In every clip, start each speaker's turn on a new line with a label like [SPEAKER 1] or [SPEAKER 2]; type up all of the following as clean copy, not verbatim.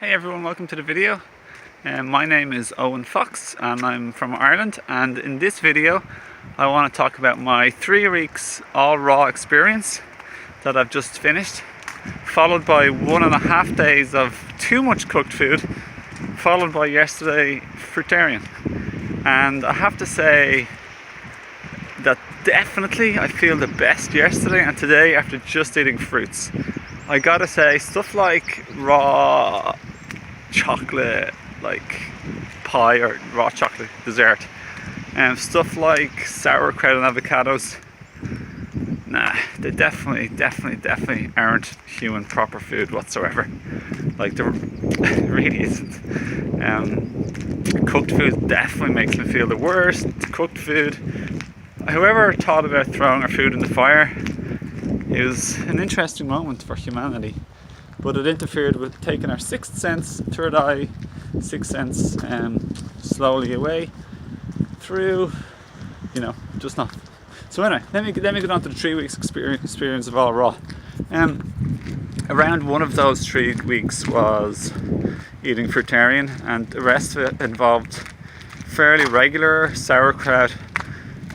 [SPEAKER 1] Hey everyone, welcome to the video. My name is Owen Fox and I'm from Ireland, and in this video I want to talk about my 3 weeks all raw experience that I've just finished, followed by 1.5 days of too much cooked food, followed by yesterday Fruitarian. And I have to say that definitely I feel the best yesterday and today after just eating fruits. I gotta say, stuff like raw chocolate, like pie or raw chocolate dessert, and stuff like sauerkraut and avocados, nah, they definitely aren't human proper food whatsoever. Like, there really isn't. Cooked food definitely makes me feel the worst. Cooked food, whoever thought about throwing our food in the fire, it was an interesting moment for humanity, but it interfered with taking our sixth sense, third eye, sixth sense, slowly away through, just not. So anyway, let me get on to the 3 weeks experience of all raw. Around one of those 3 weeks was eating Fruitarian, and the rest of it involved fairly regular sauerkraut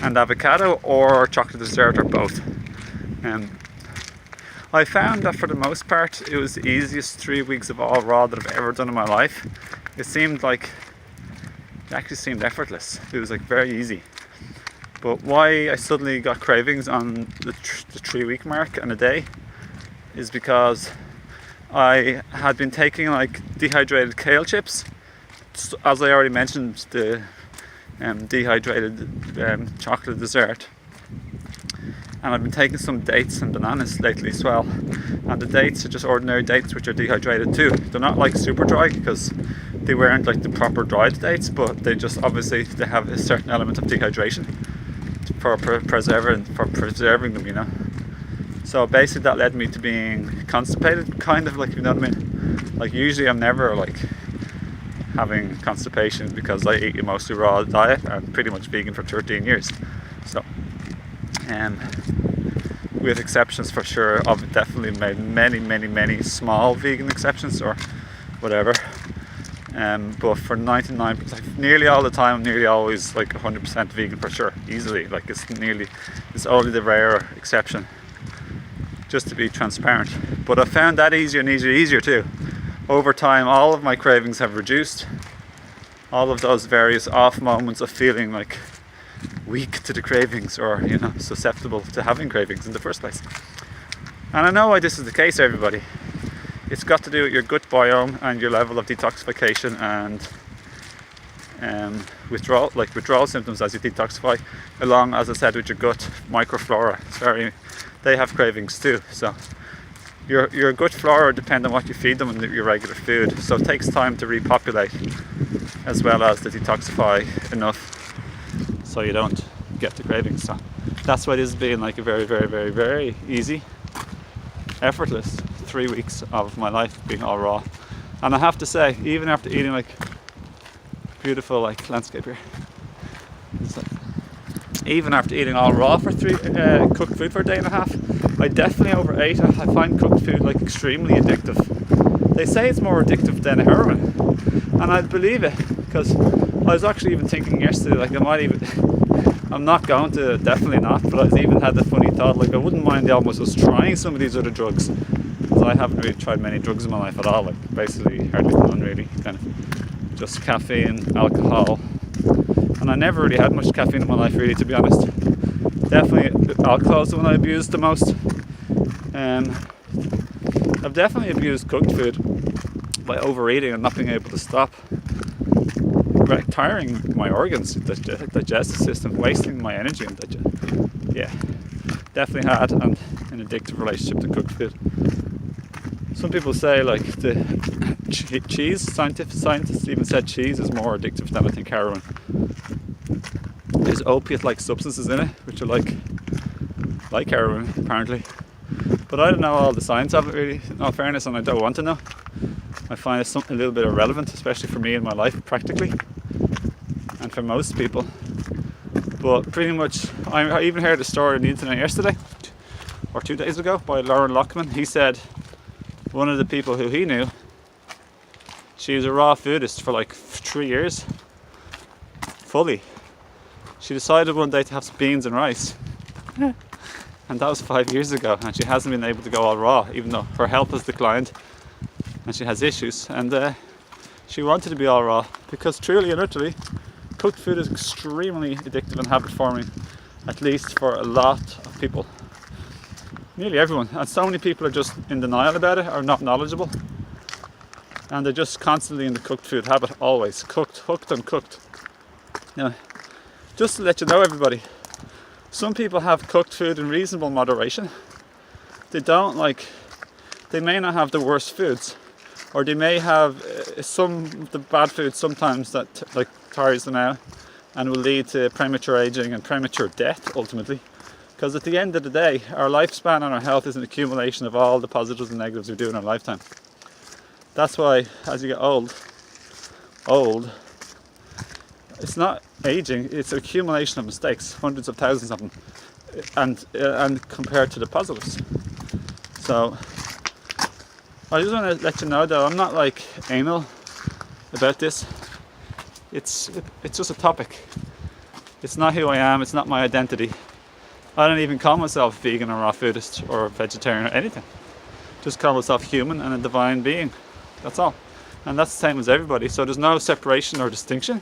[SPEAKER 1] and avocado, or chocolate dessert, or both. I found that for the most part it was the easiest 3 weeks of all raw that I've ever done in my life. It actually seemed effortless. It was like very easy. But why I suddenly got cravings on the 3 week mark and a day is because I had been taking like dehydrated kale chips. As I already mentioned, the dehydrated chocolate dessert. And I've been taking some dates and bananas lately as well. And the dates are just ordinary dates which are dehydrated too. They're not like super dry because they weren't like the proper dried dates, but they just obviously they have a certain element of dehydration for preserving them, So basically that led me to being constipated, kind of, like, Like, usually I'm never like having constipation because I eat a mostly raw diet. I'm pretty much vegan for 13 years. So with exceptions for sure. I've definitely made many small vegan exceptions or whatever. But for 99%, like, nearly all the time, I'm nearly always like 100% vegan for sure, easily. Like, it's only the rare exception, just to be transparent. But I found that easier and easier too. Over time, all of my cravings have reduced. All of those various off moments of feeling like weak to the cravings, or susceptible to having cravings in the first place. And I know why this is the case, everybody. It's got to do with your gut biome and your level of detoxification and withdrawal symptoms as you detoxify, along, as I said, with your gut microflora. They have cravings too. So your gut flora depend on what you feed them and your regular food. So it takes time to repopulate, as well as to detoxify enough so you don't get the cravings. So that's why this has been like a very easy, effortless 3 weeks of my life being all raw. And I have to say, even after eating like beautiful like landscape here, even after eating all raw for cooked food for a day and a half, I definitely overate. I find cooked food like extremely addictive. They say it's more addictive than heroin, and I believe it, because I was actually even thinking yesterday, like, I'm not going to, definitely not, but I even had the funny thought, like, I wouldn't mind almost just trying some of these other drugs, because I haven't really tried many drugs in my life at all, like basically hardly none really, kind of just caffeine, alcohol, and I never really had much caffeine in my life really, to be honest. Definitely alcohol is the one I abused the most. I've definitely abused cooked food by overeating and not being able to stop, tiring my organs, digestive system, wasting my energy and definitely had an addictive relationship to cooked food. Some people say like the cheese, scientists even said cheese is more addictive than I think heroin. There's opiate-like substances in it which are like heroin apparently, but I don't know all the science of it really, in all fairness, and I don't want to know. I find it's a little bit irrelevant, especially for me in my life practically, and for most people. But pretty much, I even heard a story on the internet yesterday or 2 days ago by Lauren Lockman. He said one of the people who he knew She was a raw foodist for like 3 years, fully. She decided one day to have some beans and rice, and that was 5 years ago, and she hasn't been able to go all raw, even though her health has declined and she has issues. And she wanted to be all raw because truly and utterly, cooked food is extremely addictive and habit forming, at least for a lot of people. Nearly everyone. And so many people are just in denial about it, or not knowledgeable. And they're just constantly in the cooked food habit, always. Cooked, hooked and cooked. Now, just to let you know, everybody, some people have cooked food in reasonable moderation. They may not have the worst foods, or they may have some of the bad foods sometimes that tires them out and will lead to premature aging and premature death ultimately. Because at the end of the day, our lifespan and our health is an accumulation of all the positives and negatives we do in our lifetime. That's why as you get old, it's not aging, it's an accumulation of mistakes, hundreds of thousands of them, and compared to the positives. So I just want to let you know that I'm not like anal about this. It's just a topic. It's not who I am, it's not my identity. I don't even call myself vegan or raw foodist or vegetarian or anything. Just call myself human and a divine being. That's all. And that's the same as everybody. So there's no separation or distinction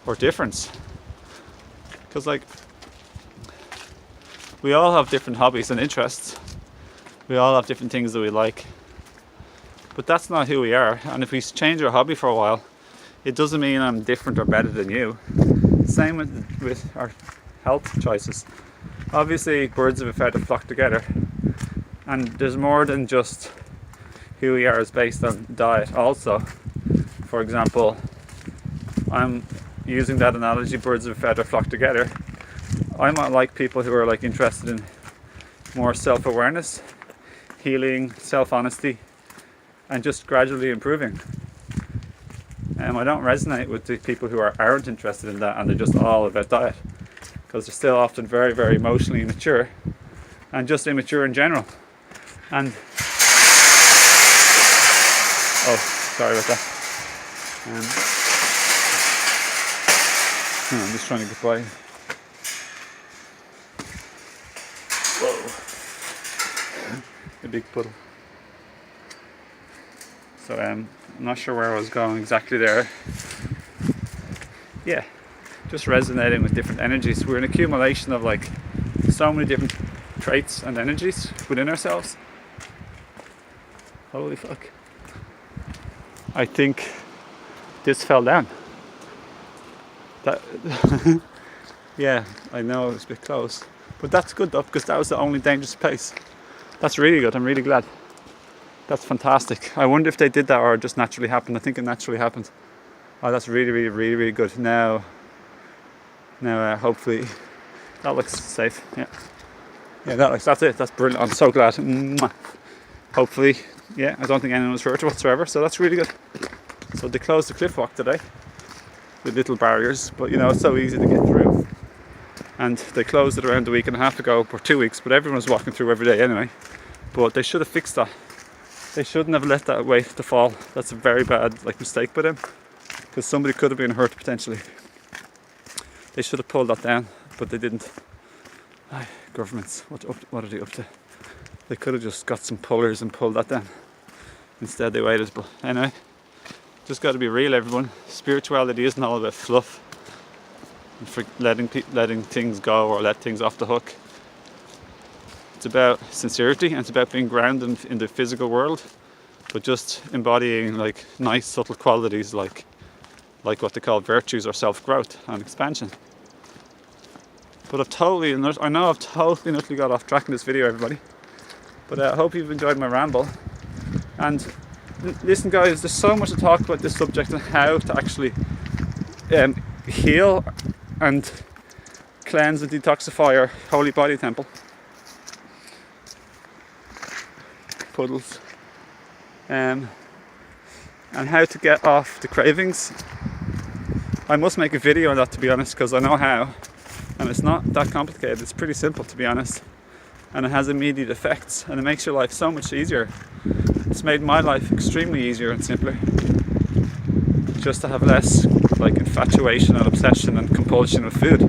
[SPEAKER 1] or difference. Because we all have different hobbies and interests. We all have different things that we like. But that's not who we are. And if we change our hobby for a while, it doesn't mean I'm different or better than you. Same with our health choices. Obviously, birds of a feather flock together, and there's more than just who we are is based on diet also. For example, I'm using that analogy, birds of a feather flock together. I might like people who are interested in more self-awareness, healing, self-honesty, and just gradually improving. I don't resonate with the people who aren't interested in that and they're just all about diet, because they're still often very, very emotionally immature and just immature in general. And oh, sorry about that. I'm just trying to get by. Whoa, a big puddle. So I'm not sure where I was going exactly there. Yeah, just resonating with different energies. We're an accumulation of so many different traits and energies within ourselves. Holy fuck. I think this fell down. That yeah, I know it was a bit close. But that's good though, because that was the only dangerous place. That's really good, I'm really glad. That's fantastic. I wonder if they did that or it just naturally happened. I think it naturally happened. Oh, that's really, really, really, really good. Now, hopefully, that looks safe. Yeah, that's it. That's brilliant. I'm so glad. Mwah. Hopefully, yeah. I don't think anyone was hurt whatsoever. So that's really good. So they closed the cliff walk today with little barriers, but it's so easy to get through. And they closed it around a week and a half ago, or 2 weeks. But everyone was walking through every day anyway. But they should have fixed that. They shouldn't have let that weight to fall. That's a very bad mistake by them, because somebody could have been hurt potentially. They should have pulled that down, but they didn't. Governments, what are they up to? They could have just got some pullers and pulled that down. Instead they waited. But anyway, just got to be real, everyone. Spirituality isn't all about fluff and for letting things go or let things off the hook. It's about sincerity and it's about being grounded in the physical world, but just embodying nice subtle qualities like what they call virtues or self-growth and expansion. But I know I've totally got off track in this video, everybody. But I hope you've enjoyed my ramble. And listen, guys, there's so much to talk about this subject and how to actually heal and cleanse and detoxify our holy body temple. Puddles. And how to get off the cravings. I must make a video on that, to be honest, because I know how. And it's not that complicated. It's pretty simple, to be honest. And it has immediate effects. And it makes your life so much easier. It's made my life extremely easier and simpler. just to have less like infatuation and obsession and compulsion with food,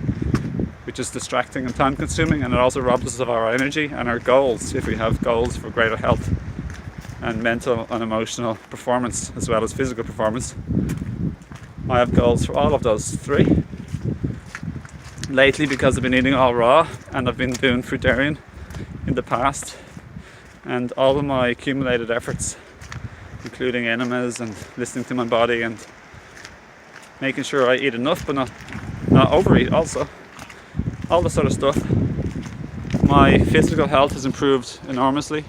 [SPEAKER 1] which is distracting and time consuming, and it also robs us of our energy and our goals if we have goals for greater health and mental and emotional performance as well as physical performance. I have goals for all of those three. Lately, because I've been eating all raw and I've been doing Fruitarian in the past, and all of my accumulated efforts, including enemas and listening to my body and making sure I eat enough but not overeat also, all this sort of stuff, my physical health has improved enormously.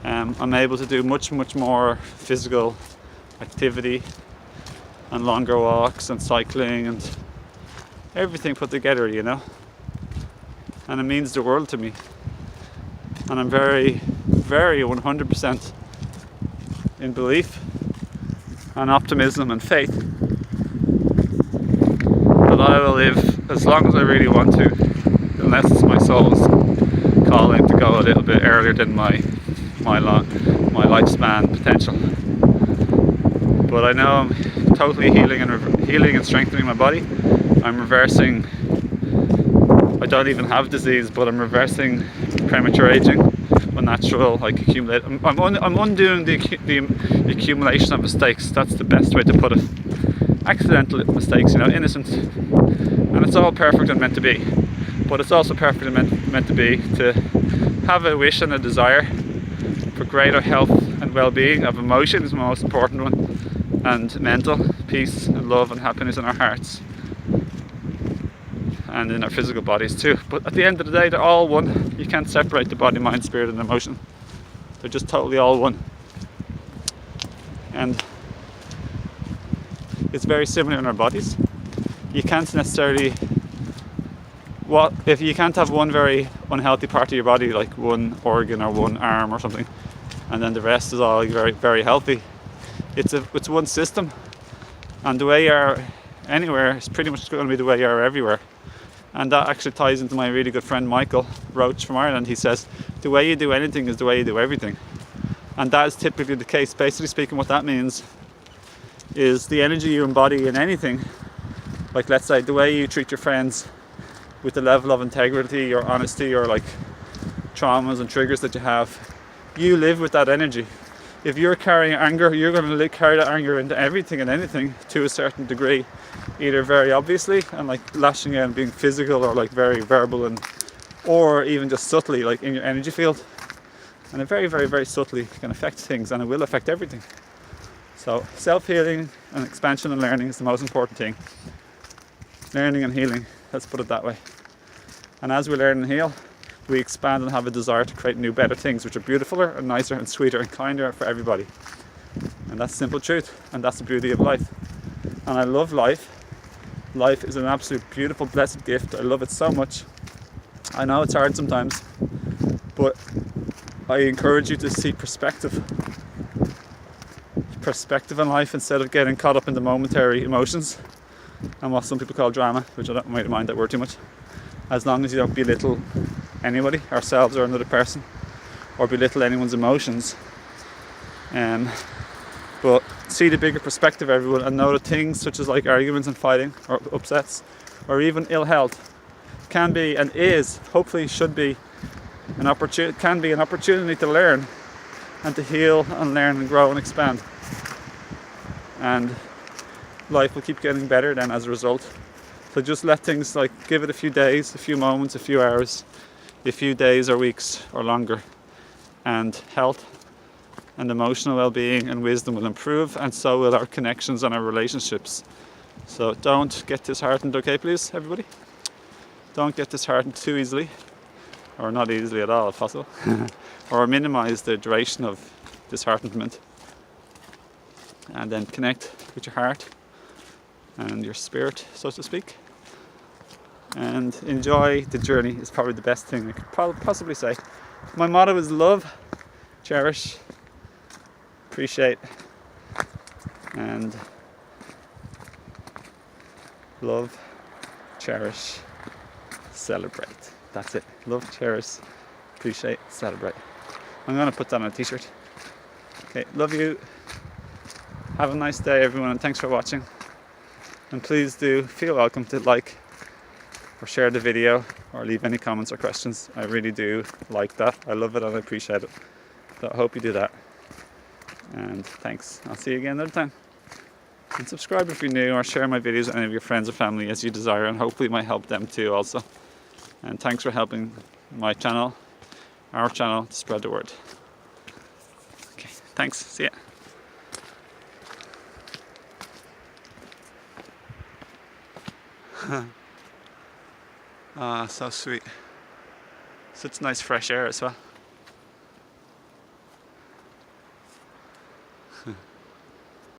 [SPEAKER 1] I'm able to do much more physical activity and longer walks and cycling and everything put together, you know, and it means the world to me, and I'm very 100% in belief and optimism and faith that I will live as long as I really want to, unless it's my soul's calling to go a little bit earlier than my lifespan potential. But I know I'm totally healing and strengthening my body. I'm reversing, I don't even have disease, but I'm reversing premature aging, unnatural, like accumulate. I'm undoing the accumulation of mistakes. That's the best way to put it. Accidental mistakes, you know, innocent, and it's all perfect and meant to be. But it's also perfect and meant to be to have a wish and a desire for greater health and well-being of emotion is the most important one, and mental peace and love and happiness in our hearts and in our physical bodies too. But at the end of the day, they're all one. You can't separate the body, mind, spirit and emotion. They're just totally all one. And it's very similar in our bodies. You can't necessarily, if you can't have one very unhealthy part of your body, like one organ or one arm or something, and then the rest is all very healthy. It's one system, and the way you are anywhere is pretty much going to be the way you are everywhere. And that actually ties into my really good friend Michael Roach from Ireland. He says the way you do anything is the way you do everything, and that is typically the case. Basically speaking, what that means is the energy you embody in anything, like let's say the way you treat your friends with the level of integrity or honesty or like traumas and triggers that you have, you live with that energy. If you're carrying anger, you're going to carry that anger into everything and anything to a certain degree, either very obviously and like lashing out and being physical, or like very verbal, and or even just subtly like in your energy field. And it very subtly can affect things, and it will affect everything. So self-healing and expansion and learning is the most important thing. Learning and healing, let's put it that way. And as we learn and heal, we expand and have a desire to create new, better things, which are beautifuler and nicer and sweeter and kinder for everybody. And that's simple truth, and that's the beauty of life. And I love life. Life is an absolute beautiful, blessed gift. I love it so much. I know it's hard sometimes, but I encourage you to see perspective in life instead of getting caught up in the momentary emotions and what some people call drama, which I don't mind that word too much. As long as you don't belittle anybody, ourselves or another person, or belittle anyone's emotions, but see the bigger perspective of everyone, and know that things such as like arguments and fighting or upsets or even ill health can be, and is, hopefully should be, an opportunity to learn and to heal and learn and grow and expand. And life will keep getting better then as a result. So just let things, like, give it a few days, a few moments, a few hours, a few days or weeks or longer, and health and emotional well-being and wisdom will improve, and so will our connections and our relationships. So don't get disheartened, okay, please, everybody? Don't get disheartened too easily, or not easily at all if possible, or minimize the duration of disheartenment, and then connect with your heart and your spirit, so to speak, and enjoy the journey is probably the best thing I could possibly say. My motto is love, cherish, appreciate, and love, cherish, celebrate. That's it. Love, cherish, appreciate, celebrate. I'm going to put that on a t-shirt. Okay, love you. Have a nice day, everyone, and thanks for watching. And please do feel welcome to like or share the video or leave any comments or questions. I really do like that. I love it and I appreciate it. So I hope you do that. And thanks. I'll see you again another time. And subscribe if you're new, or share my videos with any of your friends or family as you desire, and hopefully it might help them too also. And thanks for helping my channel, our channel, to spread the word. Okay, thanks. See ya. Ah, so sweet. Such nice fresh air as well.